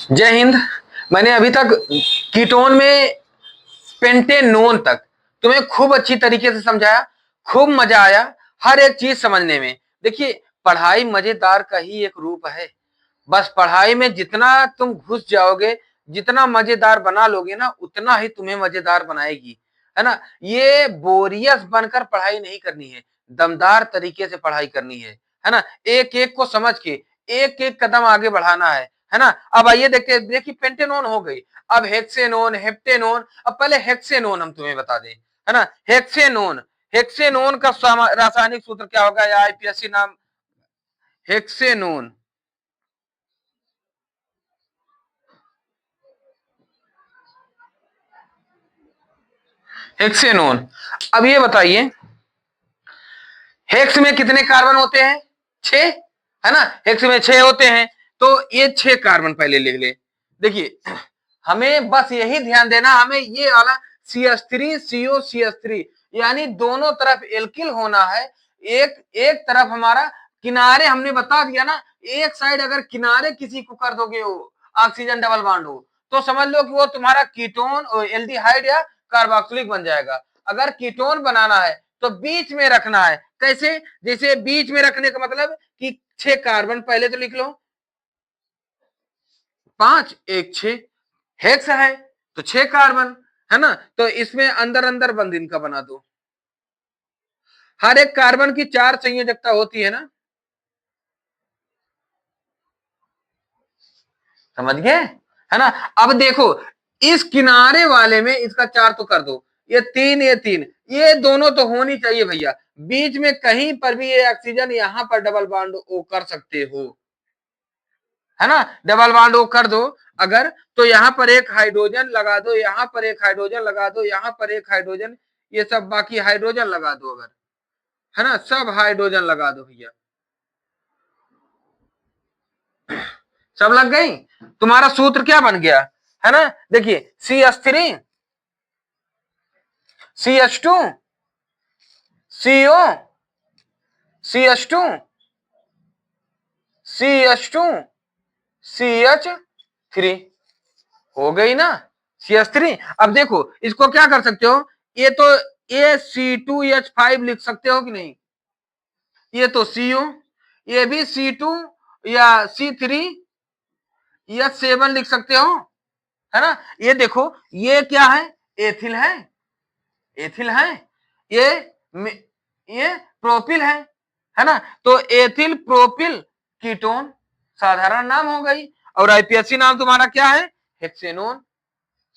जय हिंद। मैंने अभी तक कीटोन में पेंटेनोन तक तुम्हें खूब अच्छी तरीके से समझाया, खूब मजा आया हर एक चीज समझने में। देखिए, पढ़ाई मजेदार का ही एक रूप है। बस पढ़ाई में जितना तुम घुस जाओगे, जितना मजेदार बना लोगे ना, उतना ही तुम्हें मजेदार बनाएगी, है ना। ये बोरियस बनकर पढ़ाई नहीं करनी है, दमदार तरीके से पढ़ाई करनी है ना। एक एक को समझ के एक एक कदम आगे बढ़ाना है ना। अब आइए देखते हैं। देखिए, पेंटेनोन हो गई, अब हेक्सेनोन, हेप्टेनोन। अब पहले हेक्सेनोन हम तुम्हें बता दें, है ना। हेक्सेनोन, हेक्सेनोन का रासायनिक सूत्र क्या होगा या आईपीएससी नाम? हेक्सेनोन, हेक्सेनोन। अब ये बताइए, हेक्स में कितने कार्बन होते हैं? 6, है ना। हेक्स में 6 होते हैं, तो ये 6 कार्बन पहले लिख ले। देखिए, हमें बस यही ध्यान देना, हमें ये वाला CH3 CO CH3 यानी दोनों तरफ एल्किल होना है। एक एक तरफ हमारा किनारे हमने बता दिया ना, एक साइड अगर किनारे किसी को कर दोगे हो, ऑक्सीजन डबल बॉन्ड हो, तो समझ लो कि वो तुम्हारा कीटोन और एल्डिहाइड या कार्बोक्सिलिक बन जाएगा। अगर कीटोन बनाना है तो बीच में रखना है। कैसे? जैसे बीच में रखने का मतलब कि 6 कार्बन पहले तो लिख लो, 5 1 6, हेक्स है तो 6 कार्बन, है ना। तो इसमें अंदर अंदर बंद इनका बना दो। हर एक कार्बन की 4 संयोजकता होती है ना, समझ गए, है ना। अब देखो, इस किनारे वाले में इसका 4 तो कर दो, ये 3 ये 3, ये दोनों तो होनी चाहिए भैया। बीच में कहीं पर भी ये ऑक्सीजन यहां पर डबल बॉन्ड ओ कर सकते हो, है ना। डबल बॉन्ड ओ कर दो अगर, तो यहां पर एक हाइड्रोजन लगा दो, यहां पर एक हाइड्रोजन लगा दो, यहां पर एक हाइड्रोजन, ये सब बाकी हाइड्रोजन लगा दो अगर, है ना। सब हाइड्रोजन लगा दो भैया, सब लग गई। तुम्हारा सूत्र क्या बन गया, है ना। देखिए, CH3 CH2 CO CH2 CH2 CH3 हो गई ना, CH3। अब देखो, इसको क्या कर सकते हो, ये तो C2H5 लिख सकते हो कि नहीं, ये तो CO, ये भी C2 या C3H7 लिख सकते हो, है ना। ये देखो, ये क्या है, एथिल है, एथिल है, ये ये प्रोपिल है ना। तो एथिल प्रोपिल कीटोन साधारण नाम हो गई, और आईपीएससी नाम तुम्हारा क्या है, हेक्सेनोन।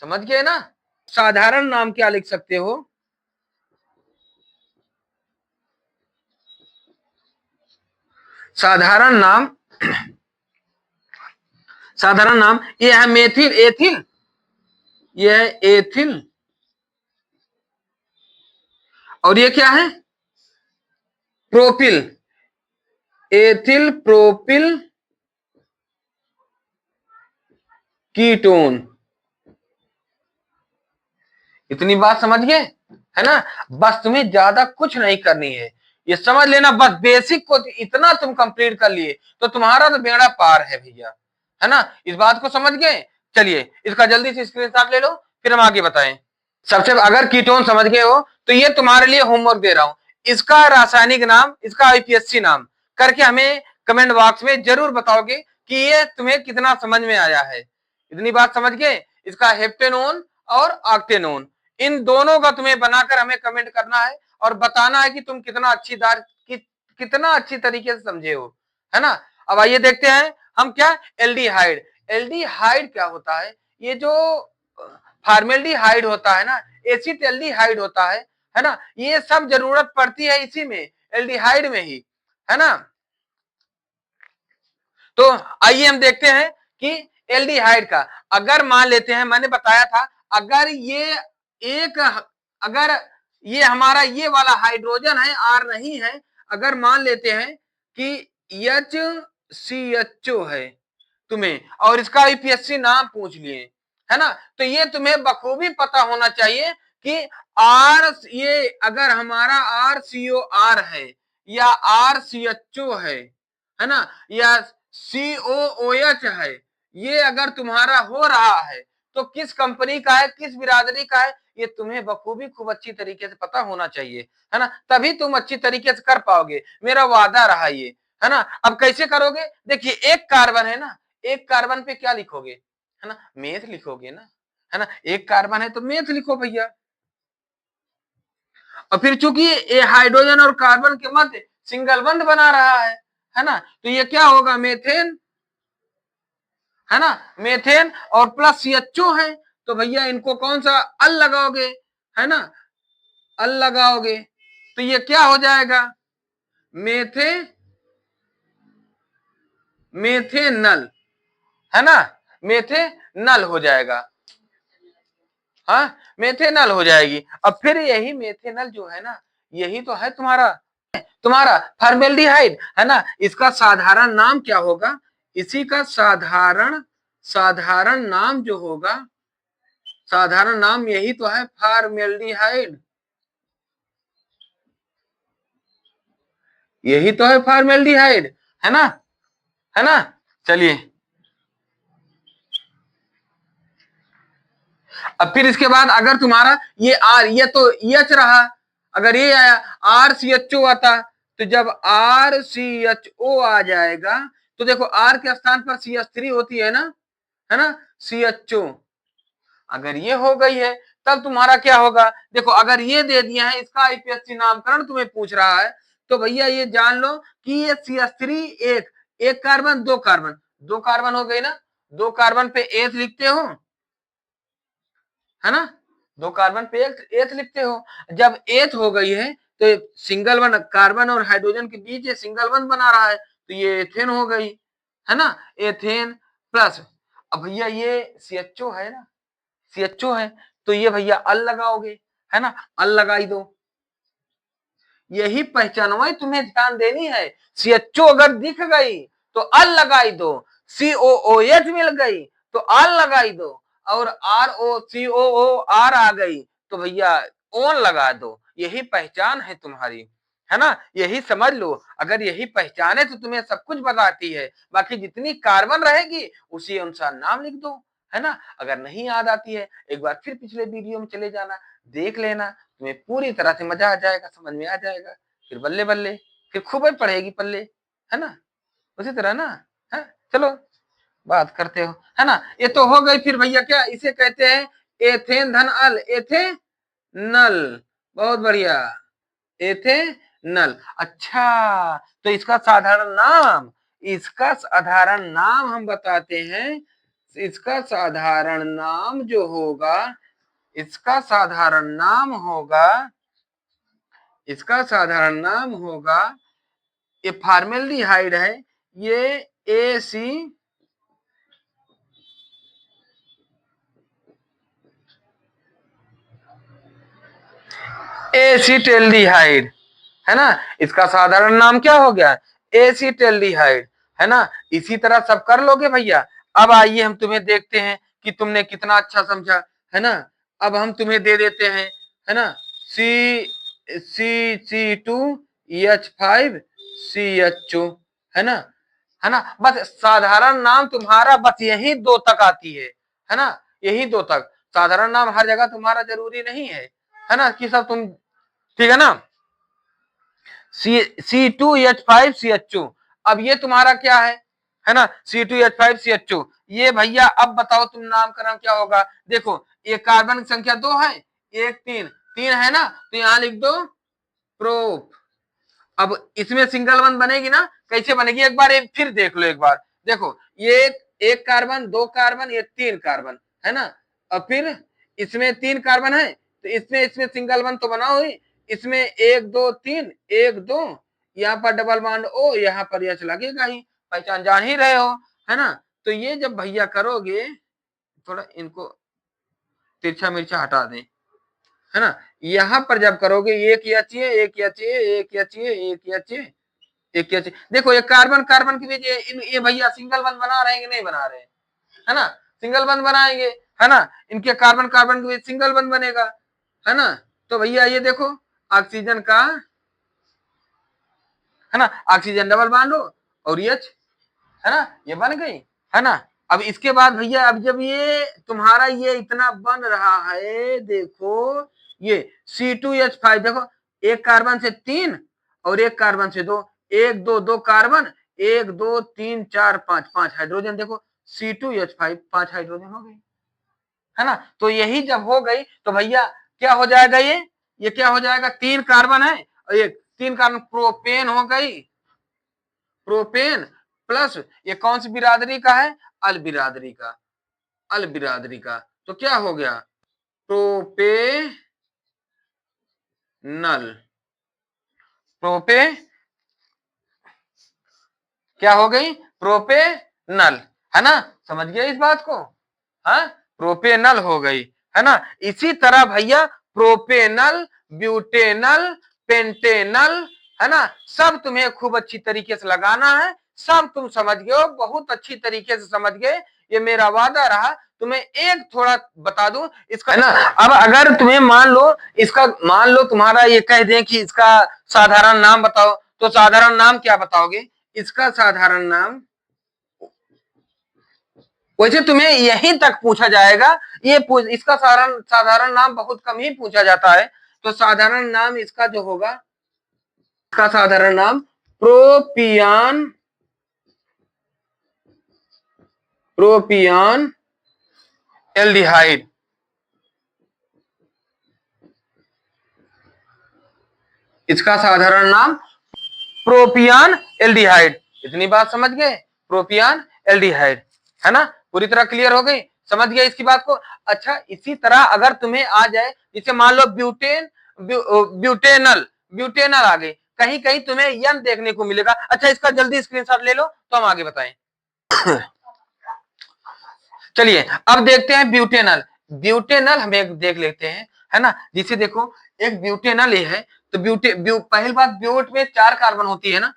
समझ गए ना। साधारण नाम क्या लिख सकते हो, साधारण नाम, साधारण नाम ये है मेथिल एथिल, ये है एथिल, और ये क्या है, प्रोपिल, एथिल प्रोपिल कीटोन। इतनी बात समझ गए, है ना। बस तुम्हें ज्यादा कुछ नहीं करनी है, ये समझ लेना, बस बेसिक को इतना तुम कंप्लीट कर लिए तो तुम्हारा तो बेड़ा पार है भैया, है ना। इस बात को समझ गए। चलिए, इसका जल्दी से स्क्रीनशॉट ले लो, फिर हम आगे बताएं। सबसे अगर कीटोन समझ गए हो तो ये तुम्हारे लिए होमवर्क दे रहा हूं, इसका रासायनिक नाम, इसका आईपीएससी नाम करके हमें कमेंट बॉक्स में जरूर बताओगे कि ये तुम्हें कितना समझ में आया है। इतनी बात समझ गए। इसका हेप्टेनोन और ऑक्टेनोन, इन दोनों का तुम्हें बनाकर हमें कमेंट करना है और बताना है कि तुम कितना अच्छी तरीके से समझे हो, है ना। अब आइए देखते हैं हम क्या, एल्डिहाइड। एल्डिहाइड क्या होता है, ये जो फार्मेल्डिहाइड होता है ना, एसिटिल्डिहाइड होता है ना, ये सब जरूरत पड़ती है इसी में, एल्डिहाइड में ही, है ना। तो आइए हम देखते हैं कि एल्डिहाइड का, अगर मान लेते हैं, मैंने बताया था, अगर ये एक, अगर ये हमारा ये वाला हाइड्रोजन है, आर नहीं है, अगर मान लेते हैं कि HCHO है तुम्हें, और इसका यूपीएससी नाम पूछ लिए, है ना, तो ये तुम्हें बखूबी पता होना चाहिए कि आर, ये अगर हमारा RCOR है या RCHO है ना, या COOH है, ये अगर तुम्हारा हो रहा है तो किस कंपनी का है, किस बिरादरी का है, ये तुम्हें बखूबी खूब अच्छी तरीके से पता होना चाहिए, है ना, तभी तुम अच्छी तरीके से कर पाओगे। मेरा वादा रहा ये, है ना। अब कैसे करोगे, देखिए एक कार्बन है ना, एक कार्बन पे क्या लिखोगे, है ना, मेथ लिखोगे ना, है ना, एक कार्बन है तो मेथ लिखो भैया। और फिर चूंकि ये हाइड्रोजन और कार्बन के मध्य सिंगल बंध बना रहा है ना, तो ये क्या होगा, मेथेन, है ना, मेथेन और प्लस CHO है, तो भैया इनको कौन सा अल लगाओगे, है ना, अल लगाओगे तो ये क्या हो जाएगा, मेथे मेथेनल, है ना, मेथेनल हो जाएगा, हाँ, मेथेनल हो जाएगी। अब फिर यही मेथेनल जो है ना, यही तो है तुम्हारा तुम्हारा फॉर्मेल्डिहाइड, है ना। इसका साधारण नाम क्या होगा, इसी का साधारण साधारण नाम जो होगा, साधारण नाम यही तो है, फॉर्मेल्डिहाइड, यही तो है फॉर्मेल्डिहाइड, है ना, है ना। चलिए अब फिर इसके बाद अगर तुम्हारा ये आर, ये तो एच रहा, अगर ये आया RCHO आता, तो जब RCHO आ जाएगा तो देखो R के स्थान पर CH3 होती है ना, CHO, अगर ये हो गई है तब तुम्हारा क्या होगा, देखो अगर ये दे दिया है, इसका IPSC नामकरण तुम्हें पूछ रहा है, तो भैया ये जान लो कि ये CH3 एक कार्बन, दो कार्बन हो गई ना, दो कार्बन पे एथ लिखते हो, है ना, दो कार्बन पे एथ लिखते हो। जब एथ हो गई है तो सिंगल वन, कार्बन और हाइड्रोजन के बीच ये सिंगल वन बना रहा है, तो ये एथेन हो गई, है ना, एथेन प्लस, अब भैया ये CHO है ना, CHO है, तो ये भैया अल लगाओगे, है ना, अल लगाई दो, यही पहचानवाई तुम्हें ध्यान देनी है। CHO अगर दिख गई तो अल लगाई दो, COOH मिल गई तो अल लगाई दो, और ROCOO आ गई तो भैया ओन लगा दो, यही पहचान है तुम्हारी, है ना, यही समझ लो। अगर यही पहचान है तो तुम्हें सब कुछ बताती है, बाकी जितनी कार्बन रहेगी उसी अनुसार नाम लिख दो, है ना। अगर नहीं याद आती है, एक बार फिर पिछले वीडियो में चले जाना, देख लेना, तुम्हें पूरी तरह से मजा आ जाएगा, समझ में आ जाएगा, फिर बल्ले बल्ले फिर खूब ही पढ़ेगी पल्ले, है ना, उसी तरह ना, है। चलो बात करते हो, है ना, ये तो हो गई। फिर भैया क्या इसे कहते हैं, एथेन धन अल, एथेनल, बहुत बढ़िया, एथेनल। अच्छा, तो इसका साधारण नाम हम बताते हैं, इसका साधारण नाम जो होगा, इसका साधारण नाम होगा, इसका साधारण नाम होगा, ये फॉर्मेल्डिहाइड है, ये एसीटेल्डिहाइड, है ना, इसका साधारण नाम क्या हो गया, एसीटेल्डिहाइड, है ना। इसी तरह सब कर लोगे भैया। अब आइए हम तुम्हें देखते हैं कि तुमने कितना अच्छा समझा, है ना। अब हम तुम्हें दे देते हैं, है ना, C2H5CHO, है ना, बस साधारण नाम तुम्हारा बस यही दो तक आती है ना, यही दो तक, साधारण नाम हर जगह तुम्हारा जरूरी नहीं है ना, कि सब तुम, ठीक है ना। C2H5CHO, अब ये तुम्हारा क्या है ना, C2H5CHO, ये भैया अब बताओ तुम नामकरण क्या होगा, देखो ये कार्बन संख्या 2 है, एक तीन है ना, तो यहां लिख दो प्रोप। अब इसमें सिंगल वन बनेगी ना, कैसे बनेगी एक बार फिर देख लो, एक बार देखो, ये एक कार्बन, दो कार्बन, ये 3 कार्बन, है ना, और फिर इसमें 3 कार्बन है, तो इसमें इसमें सिंगल वन तो बनाओ ही, इसमें 1 2 3, 1 2, यहाँ पर डबल बॉन्ड O, यहाँ पर एच लगेगा ही, पहचान जान ही रहे हो, है ना। तो ये जब भैया करोगे, थोड़ा इनको तिरछा मिर्चा हटा दें, है ना, यहाँ पर जब करोगे, एक एच एक एच एक एच एक एच एक एच, देखो ये कार्बन कार्बन के बीच ये भैया सिंगल बंद बना रहे हैं कि नहीं बना रहे हैं, है ना, सिंगल बंद बनाएंगे, है ना, इनके कार्बन कार्बन के बीच सिंगल बंद बनेगा, है ना। तो भैया ये देखो ऑक्सीजन का, है ना, ऑक्सीजन डबल बॉन्ड हो और एच, है ना, ये बन गई, है ना। अब इसके बाद भैया अब जब ये तुम्हारा ये इतना बन रहा है, देखो ये C2H5, देखो एक कार्बन से 3 और एक कार्बन से 2, 1 2 2 कार्बन, 1 2 3 4 5 5 हाइड्रोजन, देखो C2H5 5 हाइड्रोजन हो गई, है ना। तो यही जब हो गई तो भैया क्या हो जाएगा, ये क्या हो जाएगा, 3 कार्बन है और ये 3 कार्बन प्रोपेन हो गई, प्रोपेन प्लस ये कौन सी बिरादरी का है, अल बिरादरी का, अल बिरादरी का। तो क्या हो गया, प्रोपेनल, प्रोपे क्या हो गई, प्रोपेनल, है ना। समझ गए इस बात को, हाँ प्रोपेनल हो गई, है ना। इसी तरह भैया प्रोपेनल, ब्यूटेनल, पेंटेनल, है ना, सब तुम्हें खूब अच्छी तरीके से लगाना है, सब तुम समझ गए हो, बहुत अच्छी तरीके से समझ गए, ये मेरा वादा रहा। तुम्हें एक थोड़ा बता दूं इसका, है ना। अब अगर तुम्हें मान लो इसका, मान लो तुम्हारा ये कह दें कि इसका साधारण नाम बताओ, तो साधारण नाम क्या बताओगे, इसका साधारण नाम, वैसे तुम्हें यहीं तक पूछा जाएगा, ये इसका साधारण साधारण नाम बहुत कम ही पूछा जाता है, तो साधारण नाम इसका जो होगा, इसका साधारण नाम प्रोपियान, प्रोपियान एल्डिहाइड, इसका साधारण नाम प्रोपियान एल्डिहाइड। इतनी बात समझ गए, प्रोपियान एल्डिहाइड, है ना, पूरी तरह क्लियर हो गई, समझ गए इसकी बात को। अच्छा इसी तरह अगर तुम्हें आ जाए, जैसे मान लो ब्यूटेन, ब्यूटेनल, ब्यूटेनल आ गई, कहीं कहीं तुम्हें यन देखने को मिलेगा। अच्छा इसका जल्दी स्क्रीनशॉट ले लो तो हम आगे बताएं। चलिए अब देखते हैं ब्यूटेनल, ब्यूटेनल हम एक देख लेते हैं, है ना। जिसे देखो एक ब्यूटेनल ये है, तो पहली बात ब्यूट में 4 कार्बन होती है ना,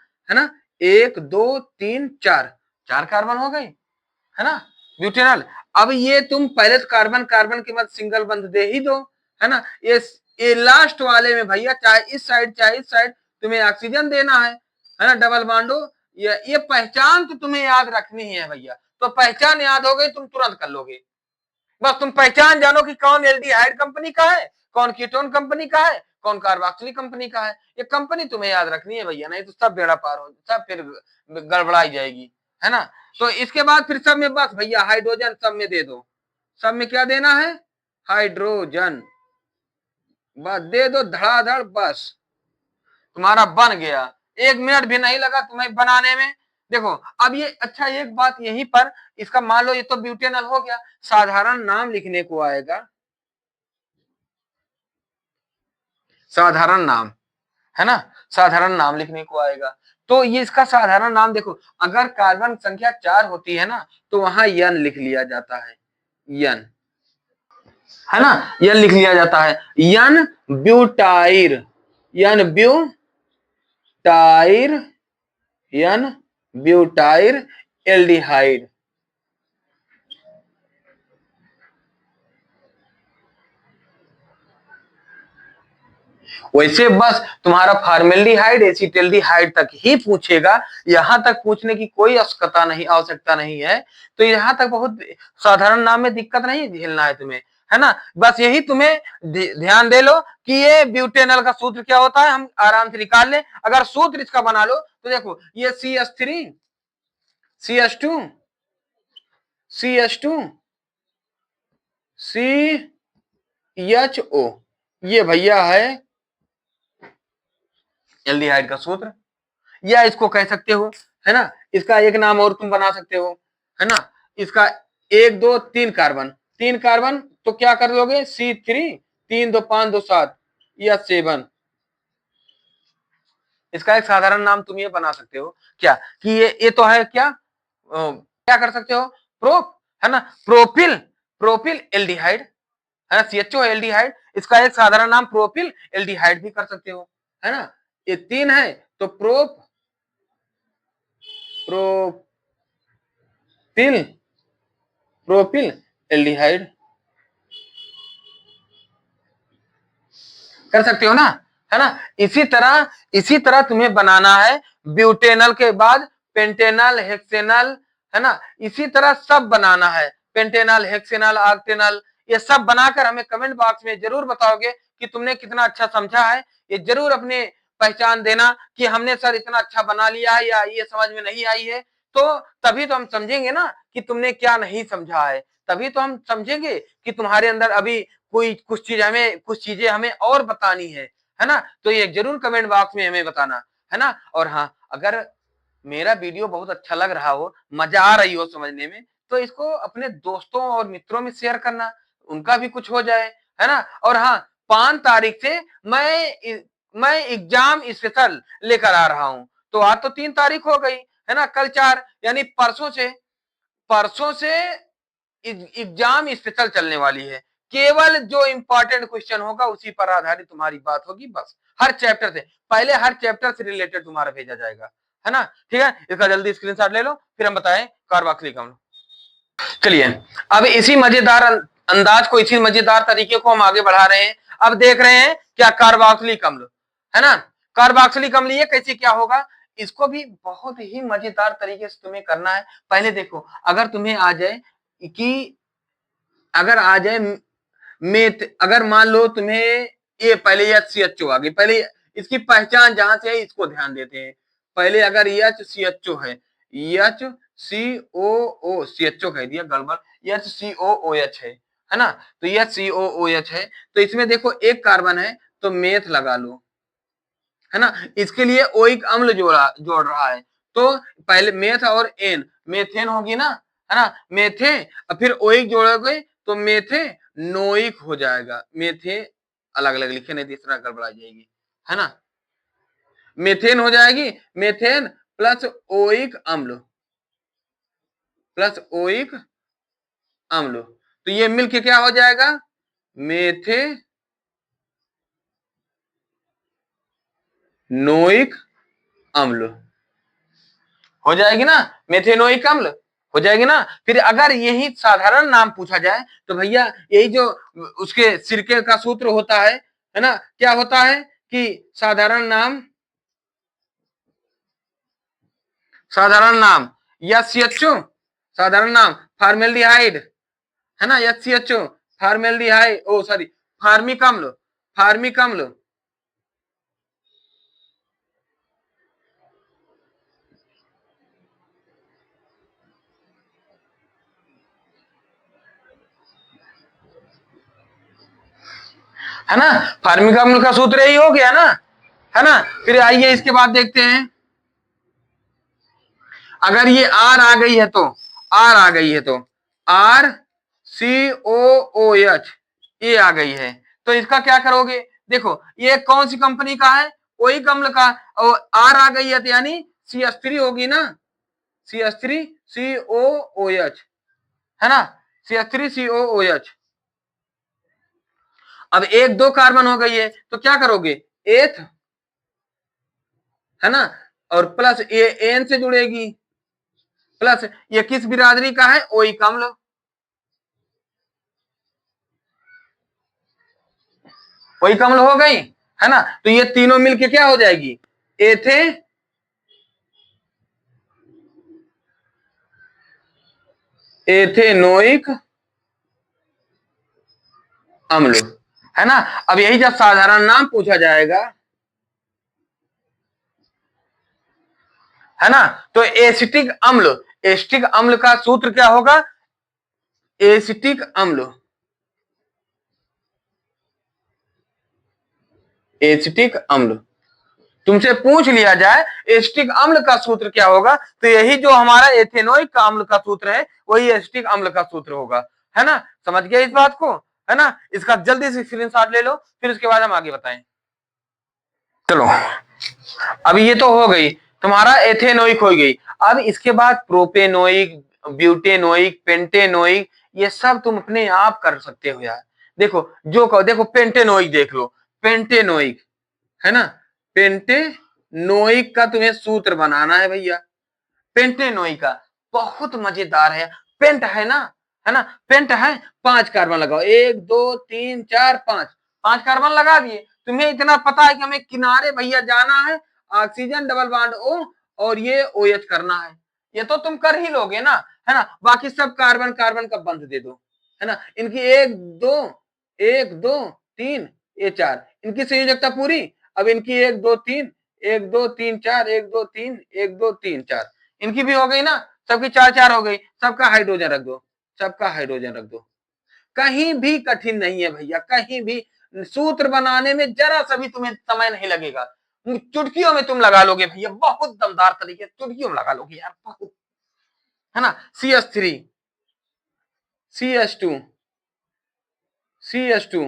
1 2 3 4, 4 कार्बन हो गई, है ना ब्यूटेनल। अब ये तुम पहले तो कार्बन कार्बन के बाद सिंगल बंध दे ही दो, है ना। ये लास्ट वाले में भैया चाहे इस साइड चाहे इस साइड तुम्हें ऑक्सीजन देना है ना, डबल बॉन्डो। ये पहचान तो तुम्हें याद रखनी है भैया, तो पहचान याद हो गई तुम तुरंत कर लोगे, बस तुम पहचान जानो कि कौन एल्डिहाइड कंपनी का है, कौन कीटोन कंपनी का है, कौन कार्बोक्सिलिक कंपनी का है, ये कंपनी तुम्हें याद रखनी है भैया, नहीं तो सब बेड़ा पार हो, सब फिर गड़बड़ाई जाएगी, है ना। तो इसके बाद फिर सब में बस भैया हाइड्रोजन सब में दे दो, सब में क्या देना है, हाइड्रोजन, बस दे दो धड़ाधड़, बस तुम्हारा बन गया, 1 मिनट भी नहीं लगा तुम्हें बनाने में। देखो अब ये, अच्छा एक बात यहीं पर, इसका मान लो ये तो ब्यूटेनल हो गया, साधारण नाम लिखने को आएगा, साधारण नाम, है ना, साधारण नाम लिखने को आएगा। तो ये इसका साधारण नाम देखो, अगर कार्बन संख्या 4 होती है ना, तो वहां यन लिख लिया जाता है, यन, है ना, यन लिख लिया जाता है, यन ब्यूटाइर, यन ब्यूटाइर, यन ब्यूटाइर एल्डिहाइड। वैसे बस तुम्हारा फॉर्मेल्डिहाइड एसिटिल्डिहाइड तक ही पूछेगा, यहां तक पूछने की कोई आवश्यकता नहीं, आवश्यकता नहीं है। तो यहां तक बहुत साधारण नाम में दिक्कत नहीं झेलना है तुम्हें, है ना। बस यही तुम्हें ध्यान दे लो कि ये ब्यूटेनल का सूत्र क्या होता है, हम आराम से निकाल ले। अगर सूत्र इसका बना लो तो देखो ये CH3, CH2, CH2, CHO, ये भैया है एल्डिहाइड का सूत्र, या इसको कह सकते हो, है ना, इसका एक नाम और तुम बना सकते हो, है ना। इसका 1 2 3 कार्बन, 3 कार्बन तो क्या कर लोगे, C3, 3 2 5 2 7 या 7, इसका एक साधारण नाम तुम ये बना सकते हो क्या, कि ये तो है क्या, क्या कर सकते हो, प्रोप, है ना, प्रोपिल, प्रोपिल एल्डिहाइड, है ना, CHO एल्डिहाइड, इसका एक साधारण नाम प्रोपिल एल्डिहाइड भी कर सकते हो, है ना। ये 3 है तो प्रोप, प्रोपिल, प्रोपिल एल्डिहाइड कर सकते हो ना, है ना। इसी तरह तुम्हें बनाना है ब्यूटेनल के बाद पेंटेनल, हेक्सेनल, है ना। इसी तरह सब बनाना है, पेंटेनॉल, हेक्सेनॉल, ऑक्टेनॉल, ये सब बनाकर हमें कमेंट बॉक्स में जरूर बताओगे कि तुमने कितना अच्छा समझा है। ये जरूर अपने पहचान देना कि हमने सर इतना अच्छा बना लिया है या ये समझ में नहीं आई है। तो तभी तो हम समझेंगे ना कि तुमने क्या नहीं समझा है, तभी तो हम समझेंगे कि तुम्हारे अंदर अभी कोई कुछ चीजें हमें और बतानी है ना। तो ये जरूर कमेंट बॉक्स में हमें बताना, है ना। और हाँ, अगर मेरा वीडियो बहुत अच्छा लग रहा हो, मजा आ रही हो समझने में, तो इसको अपने दोस्तों और मित्रों में शेयर करना, उनका भी कुछ हो जाए, है ना। और हाँ, 5 तारीख से मैं एग्जाम स्पेशल लेकर आ रहा हूं। तो आज तो 3 तारीख हो गई, है ना, कल 4, यानी परसों से एग्जाम स्पेशल चलने वाली है। केवल जो इंपॉर्टेंट क्वेश्चन होगा उसी पर आधारित तुम्हारी बात होगी, बस। हर चैप्टर से पहले, हर चैप्टर से रिलेटेड तुम्हारा भेजा जाएगा, है ना। ठीक है, इसका जल्दी स्क्रीनशॉट ले लो, फिर हम बताएं कार्बोक्सिलिक अम्ल। चलिए, अब इसी मजेदार अंदाज को, इसी मजेदार तरीके को हम आगे बढ़ा रहे हैं। अब देख रहे हैं क्या कार्बोक्सिलिक अम्ल, है ना। कार्बोक्सिलिक अम्ल ये कैसे क्या होगा, इसको भी बहुत ही मजेदार तरीके से तुम्हें करना है। पहले देखो, अगर तुम्हें आ जाए कि अगर आ जाए मेथ, अगर मान लो तुम्हें ये पहले HCHO आ गई, पहले इसकी पहचान जहां से है इसको ध्यान देते हैं। पहले अगर HCHO है, HCOO, CHO कह दिया गड़बड़, HCOOH है ना। तो HCOOH है, तो इसमें देखो एक कार्बन है, तो मेथ लगा लो, है ना। इसके लिए ओइक अम्ल जोड़ रहा है, तो पहले मेथ और एन, मेथेन होगी ना, है ना, मेथे, और फिर ओइक जोड़ोगे तो मेथे नोइक हो जाएगा। मेथे अलग अलग लिखे, नहीं तीसरा गड़बड़ा जाएगी, है ना। मेथेन हो जाएगी, मेथेन प्लस ओइक अम्ल, प्लस ओइक अम्ल, तो ये मिलके क्या हो जाएगा, मेथे नोइक अम्ल हो जाएगी ना, मेथेनोइक अम्ल हो जाएगी ना। फिर अगर यही साधारण नाम पूछा जाए तो भैया यही जो उसके सिरके का सूत्र होता है ना, क्या होता है कि साधारण नाम HCHO, साधारण नाम फार्मेल्डिहाइड, है ना, HCHO फार्मेल्डिहाइड, ओ सॉरी, फार्मिक अम्ल, फार्मिक अम्ल, है ना। फार्मिक अम्ल का सूत्र यही हो गया ना, है ना। फिर आइए इसके बाद देखते हैं, अगर ये R आ गई है तो, R आ गई है तो RCOOH ये आ गई है, तो इसका क्या करोगे, देखो ये कौन सी कंपनी का है, ओइक अम्ल का, और R आ गई है तो यानी CH3 होगी ना, CH3COOH, है ना, CH3COOH। अब एक दो कार्बन हो गई है तो क्या करोगे, एथ, है ना, और प्लस ये एन से जुड़ेगी, प्लस ये किस बिरादरी का है, ओइक अम्ल, ओइक अम्ल हो गई, है ना। तो ये तीनों मिलके क्या हो जाएगी, एथे एथेनोइक अम्ल, है ना। अब यही जब साधारण नाम पूछा जाएगा, है ना, तो एसिटिक अम्ल, एसिटिक अम्ल का सूत्र क्या होगा, एसिटिक अम्ल, एसिटिक अम्ल, तुमसे पूछ लिया जाए एसिटिक अम्ल का सूत्र क्या होगा, तो यही जो हमारा एथेनोइक अम्ल का सूत्र है वही एसिटिक अम्ल का सूत्र होगा, है ना। समझ गए इस बात को, है ना। इसका जल्दी से स्क्रीनशॉट ले लो, फिर उसके बाद हम आगे बताएं। चलो, अब ये तो हो गई तुम्हारा एथेनोइक हो गई। अब इसके बाद प्रोपेनोइक, ब्यूटेनोइक, पेंटेनोइक, ये सब तुम अपने आप कर सकते हो यार। देखो जो कहो, देखो पेंटेनोइक देख लो, पेंटेनोइक, है ना, पेंटेनोइक का तुम्हें सूत्र बनाना है भैया। पेंटेनोइक का बहुत मजेदार है, पेंट है ना, है ना, पेंट है, 5 कार्बन लगाओ, 1 2 3 4 5, 5 कार्बन लगा दिए। तुम्हें इतना पता है कि हमें किनारे भैया जाना है, ऑक्सीजन डबल बॉन्ड O और ये OH करना है, ये तो तुम कर ही लोगे ना, है ना। बाकी सब कार्बन कार्बन का बंध दे दो, है ना। इनकी एक दो तीन, ये चार, इनकी संयोजकता पूरी। अब इनकी एक दो तीन, एक दो तीन चार, एक दो तीन, एक दो तीन चार, इनकी भी हो गई ना, सबकी चार चार हो गई। सबका हाइड्रोजन रख दो, सबका हाइड्रोजन रख दो। कहीं भी कठिन नहीं है भैया, कहीं भी। सूत्र बनाने में जरा सा भी तुम्हें समय नहीं लगेगा, चुटकियों में तुम लगा लोगे भैया, बहुत दमदार तरीके, चुटकियों में लगा लोगे यार, बहुत, है ना। CH3, CH2, CH2,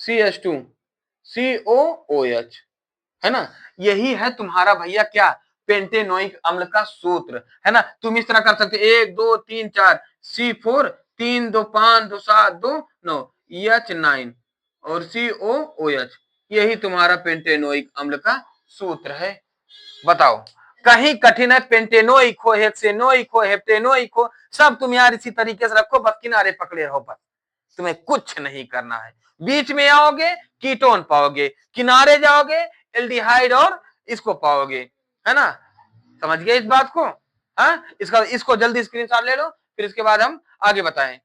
CH2, COOH, है ना। यही है तुम्हारा भैया क्या, पेंटेनोइक अम्ल का सूत्र, है ना। तुम इस तरह कर सकते, 1 2 3 4, C4, 3 2 5 2 7 2 9, EH9 और COOH, यही तुम्हारा पेंटेनोइक अम्ल का सूत्र है। बताओ, कहीं कठिन है? पेंटेनोइक हो, हेक्सेनोइक हो, हेप्टेनोइक हो, सब तुम यार इसी तरीके से रखो, बस किनारे पकड़े रहो, बस तुम्हें कुछ नहीं करना है। बीच में आओगे कीटोन पाओगे, किनारे जाओगे एल्डिहाइड और इसको पाओगे, है ना। समझ गए इस बात को? हाँ, इसको जल्दी स्क्रीनशॉट ले लो, फिर इसके बाद हम आगे बताएं।